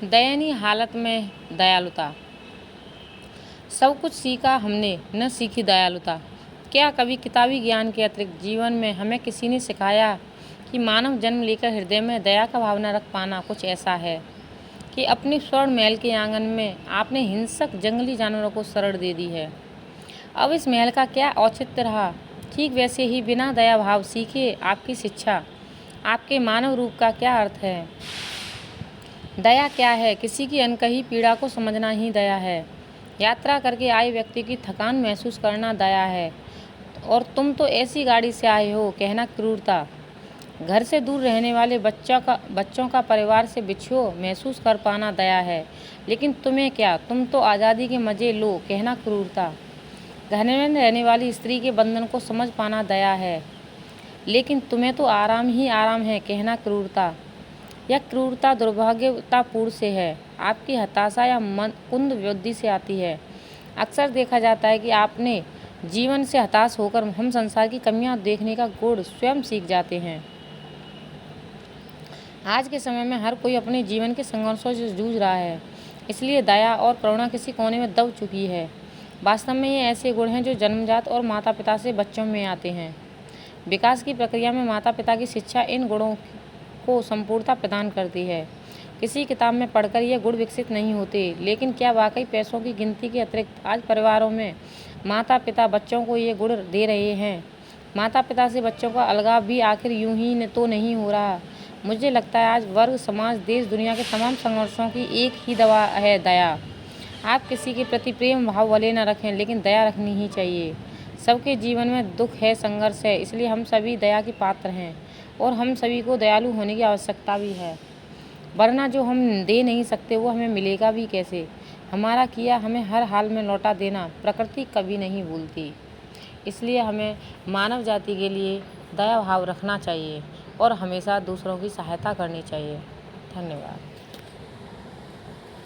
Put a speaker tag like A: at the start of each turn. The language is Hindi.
A: दयनीय हालत में दयालुता। सब कुछ सीखा हमने, न सीखी दयालुता। क्या कभी किताबी ज्ञान के अतिरिक्त जीवन में हमें किसी ने सिखाया कि मानव जन्म लेकर हृदय में दया का भावना रख पाना कुछ ऐसा है कि अपने स्वर्ण महल के आंगन में आपने हिंसक जंगली जानवरों को शरण दे दी है। अब इस महल का क्या औचित्य रहा? ठीक वैसे ही बिना दया भाव सीखे आपकी शिक्षा, आपके मानव रूप का क्या अर्थ है? दया क्या है? किसी की अनकही पीड़ा को समझना ही दया है। यात्रा करके आए व्यक्ति की थकान महसूस करना दया है। और तुम तो ऐसी गाड़ी से आए हो, कहना क्रूरता। घर से दूर रहने वाले बच्चों का परिवार से बिछो महसूस कर पाना दया है। लेकिन तुम्हें क्या, तुम तो आज़ादी के मज़े लो, कहना क्रूरता। घर में रहने वाली स्त्री के बंधन को समझ पाना दया है, लेकिन तुम्हें तो आराम ही आराम है, कहना क्रूरता। यह क्रूरता दुर्भाग्यतापूर्ण से है। आपकी हताशा या कुंद बुद्धि से आती है। अक्सर देखा जाता है कि आपने जीवन से हताश होकर हम संसार की कमियां देखने का गुण स्वयं सीख जाते हैं। आज के समय में हर कोई अपने जीवन के संघर्षों से जूझ रहा है, इसलिए दया और करुणा किसी कोने में दब चुकी है। वास्तव में ये ऐसे गुण हैं जो जन्मजात और माता पिता से बच्चों में आते हैं। विकास की प्रक्रिया में माता पिता की शिक्षा इन गुणों को संपूर्णता प्रदान करती है। किसी किताब में पढ़कर ये गुण विकसित नहीं होते, लेकिन क्या वाकई पैसों की गिनती के अतिरिक्त आज परिवारों में माता पिता बच्चों को ये गुण दे रहे हैं? माता पिता से बच्चों का अलगाव भी आखिर यूं ही तो नहीं हो रहा। मुझे लगता है आज वर्ग, समाज, देश, दुनिया के तमाम संघर्षों की एक ही दवा है, दया। आप किसी के प्रति प्रेम भाव भले न रखें, लेकिन दया रखनी ही चाहिए। सबके जीवन में दुख है, संघर्ष है, इसलिए हम सभी दया के पात्र हैं और हम सभी को दयालु होने की आवश्यकता भी है। वरना जो हम दे नहीं सकते वो हमें मिलेगा भी कैसे? हमारा किया हमें हर हाल में लौटा देना प्रकृति कभी नहीं भूलती। इसलिए हमें मानव जाति के लिए दया भाव रखना चाहिए और हमेशा दूसरों की सहायता करनी चाहिए। धन्यवाद।